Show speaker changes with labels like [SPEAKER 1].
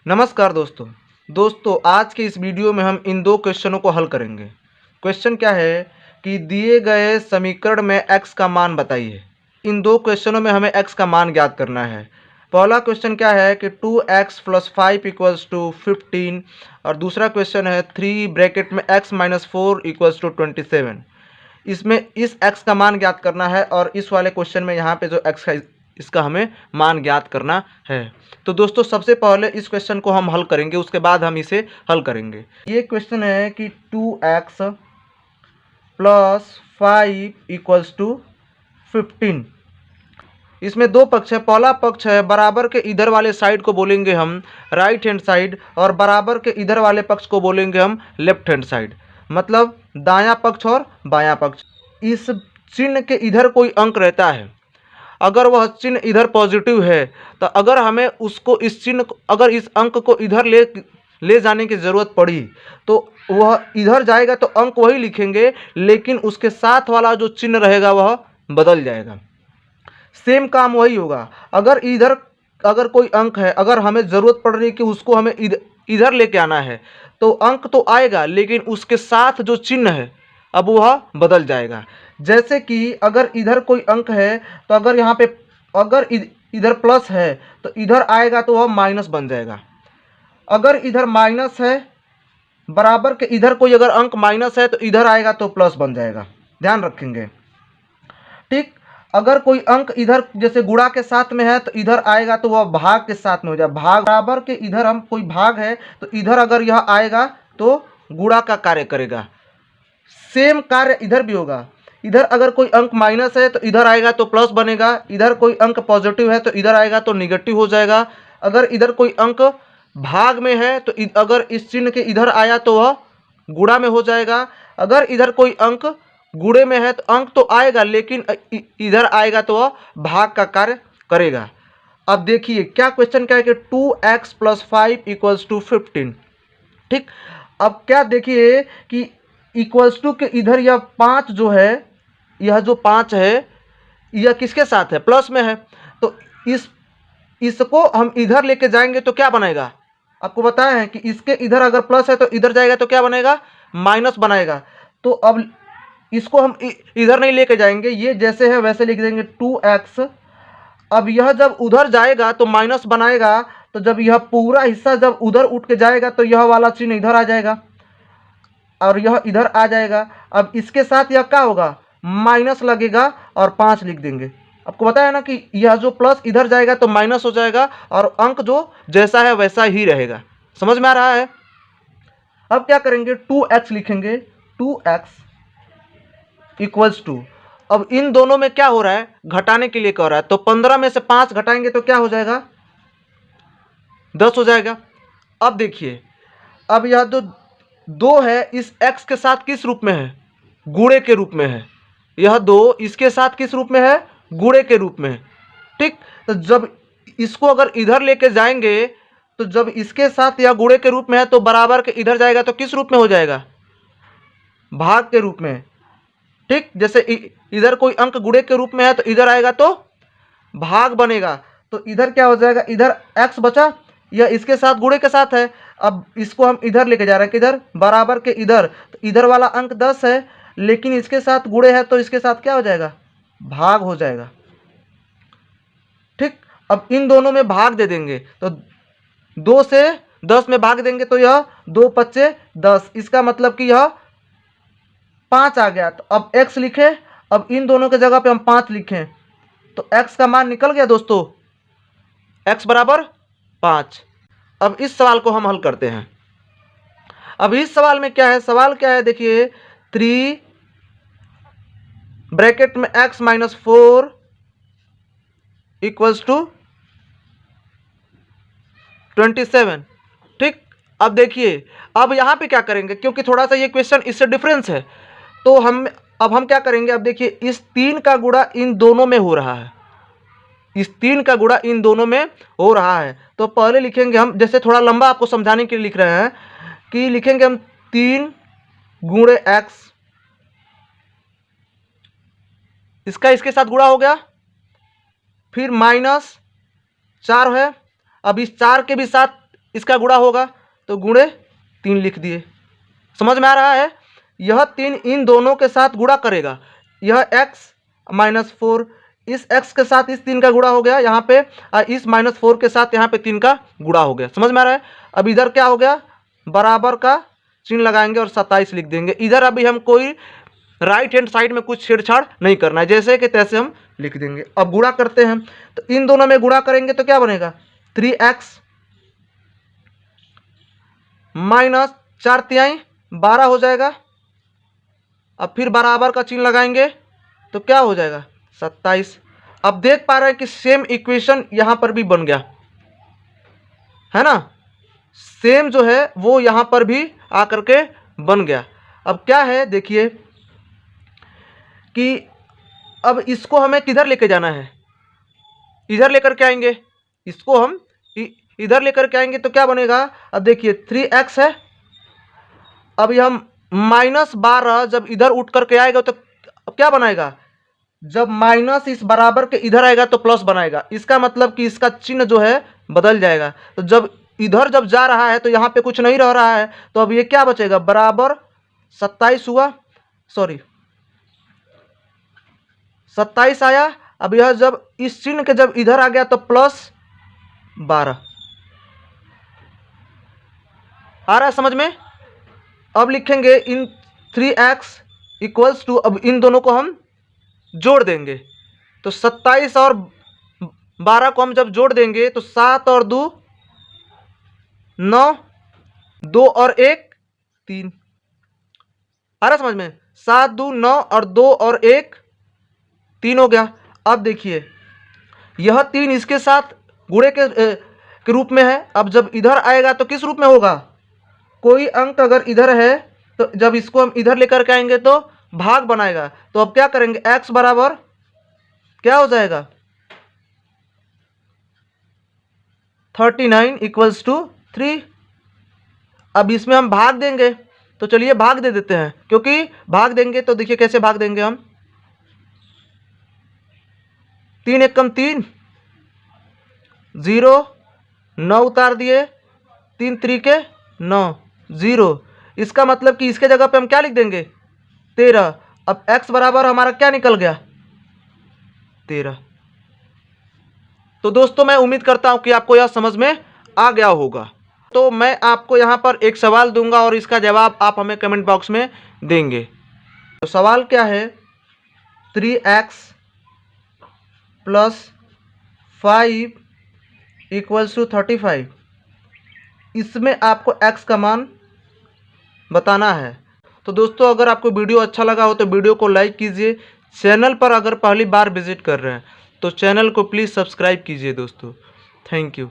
[SPEAKER 1] नमस्कार दोस्तों आज के इस वीडियो में हम इन दो क्वेश्चनों को हल करेंगे। क्वेश्चन क्या है कि दिए गए समीकरण में x का मान बताइए। इन दो क्वेश्चनों में हमें x का मान ज्ञात करना है। पहला क्वेश्चन क्या है कि 2x + 5 = 15 और दूसरा क्वेश्चन है 3 ब्रैकेट में x - 4 = 27। इसमें इस x का मान ज्ञात करना है और इस वाले क्वेश्चन में यहाँ पे जो x है इसका हमें मान ज्ञात करना है। तो दोस्तों सबसे पहले इस क्वेश्चन को हम हल करेंगे, उसके बाद हम इसे हल करेंगे। ये क्वेश्चन है कि 2x + 5 = 15। इसमें दो पक्ष है। पहला पक्ष है बराबर के इधर वाले साइड को बोलेंगे हम राइट हैंड साइड और बराबर के इधर वाले पक्ष को बोलेंगे हम लेफ्ट हैंड साइड, मतलब दायां पक्ष और बायां पक्ष। इस चिन्ह के इधर कोई अंक रहता है, अगर वह चिन्ह इधर पॉजिटिव है तो अगर हमें उसको इस चिन्ह अगर इस अंक को इधर ले जाने की ज़रूरत पड़ी तो वह इधर जाएगा तो अंक वही लिखेंगे, लेकिन उसके साथ वाला जो चिन्ह रहेगा वह बदल जाएगा। सेम काम वही होगा। अगर इधर अगर कोई अंक है, अगर हमें ज़रूरत पड़ रही है कि उसको हमें इधर लेके आना है तो अंक तो आएगा, लेकिन उसके साथ जो चिन्ह है अब वह बदल जाएगा। जैसे कि अगर इधर कोई अंक है तो अगर यहाँ पे अगर इधर प्लस है तो इधर आएगा तो वह माइनस बन जाएगा। अगर इधर माइनस है, बराबर के इधर कोई अगर अंक माइनस है तो इधर आएगा तो प्लस बन जाएगा, ध्यान रखेंगे। ठीक, अगर कोई अंक इधर जैसे गुणा के साथ में है तो इधर आएगा तो वह भाग के साथ में हो जाए। भाग बराबर के इधर हम कोई भाग है तो इधर अगर यह आएगा तो गुणा का कार्य करेगा। सेम कार्य इधर भी होगा। इधर अगर कोई अंक माइनस है तो इधर आएगा तो प्लस बनेगा, इधर कोई अंक पॉजिटिव है तो इधर आएगा तो निगेटिव हो जाएगा। अगर इधर कोई अंक भाग में है तो अगर इस चिन्ह के इधर आया तो वह गुणा में हो जाएगा। अगर इधर कोई अंक गुणे में है तो अंक तो आएगा, लेकिन इधर आएगा तो वह भाग का कार्य करेगा। अब देखिए क्या क्वेश्चन क्या है कि 2x + 5 = 15। ठीक, अब क्या देखिए कि इक्वल्स टू के इधर यह 5 जो है, यह जो 5 है यह किसके साथ है, प्लस में है। तो इसको हम इधर लेके जाएंगे तो क्या बनेगा, आपको बताया है कि इसके इधर अगर प्लस है तो इधर जाएगा तो क्या बनेगा, माइनस बनाएगा। तो अब इसको हम इधर नहीं लेके जाएंगे, ये जैसे है वैसे लिख देंगे 2x। अब यह जब उधर जाएगा तो माइनस बनाएगा, तो जब यह पूरा हिस्सा जब उधर उठ के जाएगा तो यह वाला चिन्ह इधर आ जाएगा और यह इधर आ जाएगा। अब इसके साथ यह क्या होगा, माइनस लगेगा और 5 लिख देंगे। आपको बताया ना कि यह जो प्लस इधर जाएगा तो माइनस हो जाएगा और अंक जो जैसा है वैसा ही रहेगा। समझ में आ रहा है। अब क्या करेंगे, 2x लिखेंगे, 2x = अब इन दोनों में क्या हो रहा है, घटाने के लिए कह रहा है, तो 15 में से 5 घटाएंगे तो क्या हो जाएगा, 10 हो जाएगा। अब देखिए, अब यह जो 2 है इस x के साथ किस रूप में है, गुणे के रूप में है। यह 2 इसके साथ किस रूप में है, गुणे के रूप में। ठीक, तो जब इसको अगर इधर लेके जाएंगे तो जब इसके साथ यह गुणे के रूप में है तो बराबर के इधर जाएगा तो किस रूप में हो जाएगा, भाग के रूप में। ठीक, जैसे इधर कोई अंक गुणे के रूप में है तो इधर आएगा तो भाग बनेगा। तो इधर क्या हो जाएगा, इधर x बचा, यह इसके साथ गुणे के साथ है। अब इसको हम इधर लेके जा रहे हैं, किधर, बराबर के इधर। तो इधर वाला अंक 10 है, लेकिन इसके साथ गुणे है तो इसके साथ क्या हो जाएगा, भाग हो जाएगा। ठीक, अब इन दोनों में भाग दे देंगे तो 2 से 10 में भाग देंगे तो यह 2 × 5 = 10। इसका मतलब कि यह 5 आ गया। तो अब x लिखे, अब इन दोनों के जगह पे हम 5 लिखें तो x का मान निकल गया दोस्तों, x = 5। अब इस सवाल को हम हल करते हैं। अब इस सवाल में क्या है, सवाल क्या है देखिए, 3 ब्रैकेट में x - 4 = 27। ठीक, अब देखिए, अब यहाँ पे क्या करेंगे, क्योंकि थोड़ा सा ये क्वेश्चन इससे डिफरेंस है तो हम क्या करेंगे, अब देखिए इस 3 का गुणा इन दोनों में हो रहा है, इस 3 का गुणा इन दोनों में हो रहा है। तो पहले लिखेंगे हम, जैसे थोड़ा लंबा आपको समझाने के लिए लिख रहे हैं कि लिखेंगे हम 3 × x, इसका इसके साथ गुणा हो गया, फिर -4 है। अब इस 4 के भी साथ इसका गुणा होगा तो गुणे 3 लिख दिए। समझ में आ रहा है? यह 3 इन दोनों के साथ गुणा करेगा। यह x -4 इस x के साथ इस 3 का गुणा हो गया यहाँ पे, और इस -4 के साथ यहाँ पे 3 का गुणा हो गया। समझ में आ रहा है? अब इधर क्या हो गया, बराबर का चिन्ह लगाएंगे और 27 लिख देंगे। इधर अभी हम कोई राइट हैंड साइड में कुछ छेड़छाड़ नहीं करना है, जैसे कि तैसे हम लिख देंगे। अब गुणा करते हैं, तो इन दोनों में गुणा करेंगे तो क्या बनेगा, 3x माइनस 4 तिहाई 12 हो जाएगा। अब फिर बराबर का चिन्ह लगाएंगे तो क्या हो जाएगा, 27। अब देख पा रहे हैं कि सेम इक्वेशन यहां पर भी बन गया है ना, सेम जो है वो यहां पर भी आकर के बन गया। अब क्या है देखिए कि अब इसको हमें किधर लेके जाना है, इधर लेकर के आएंगे, इसको हम इधर लेकर के आएंगे तो क्या बनेगा। अब देखिए 3x है, अब हम -12 जब इधर उठ करके आएगा तो क्या बनाएगा, जब माइनस इस बराबर के इधर आएगा तो प्लस बनाएगा। इसका मतलब कि इसका चिन्ह जो है बदल जाएगा। तो जब इधर जब जा रहा है तो यहाँ पे कुछ नहीं रह रहा है, तो अब ये क्या बचेगा, बराबर 27 हुआ, सॉरी 27 आया। अब यह जब इस चिन्ह के जब इधर आ गया तो +12 आ रहा है समझ में। अब लिखेंगे इन 3x इक्वल्स टू, अब इन दोनों को हम जोड़ देंगे तो 27 और 12 को हम जब जोड़ देंगे तो 7 और 2 9, 2 और 1 3 आ रहा समझ में, 7 2 9 और 2 और 1 3 हो गया। अब देखिए यह 3 इसके साथ गुणे के रूप में है। अब जब इधर आएगा तो किस रूप में होगा, कोई अंक अगर इधर है तो जब इसको हम इधर लेकर के आएंगे तो भाग बनाएगा। तो अब क्या करेंगे, x बराबर क्या हो जाएगा 39 इक्वल्स टू 3। अब इसमें हम भाग देंगे तो चलिए भाग दे देते हैं, क्योंकि भाग देंगे तो देखिए कैसे भाग देंगे हम, 3 एक कम 3 0 9 उतार दिए, 3 3 9 0। इसका मतलब कि इसके जगह पे हम क्या लिख देंगे 13। अब x बराबर हमारा क्या निकल गया 13। तो दोस्तों मैं उम्मीद करता हूं कि आपको यह समझ में आ गया होगा। तो मैं आपको यहां पर एक सवाल दूंगा और इसका जवाब आप हमें कमेंट बॉक्स में देंगे। तो सवाल क्या है, 3x + 5 इक्वल्स टू 35, इसमें आपको x का मान बताना है। तो दोस्तों अगर आपको वीडियो अच्छा लगा हो तो वीडियो को लाइक कीजिए। चैनल पर अगर पहली बार विजिट कर रहे हैं तो चैनल को प्लीज़ सब्सक्राइब कीजिए दोस्तों। Thank you.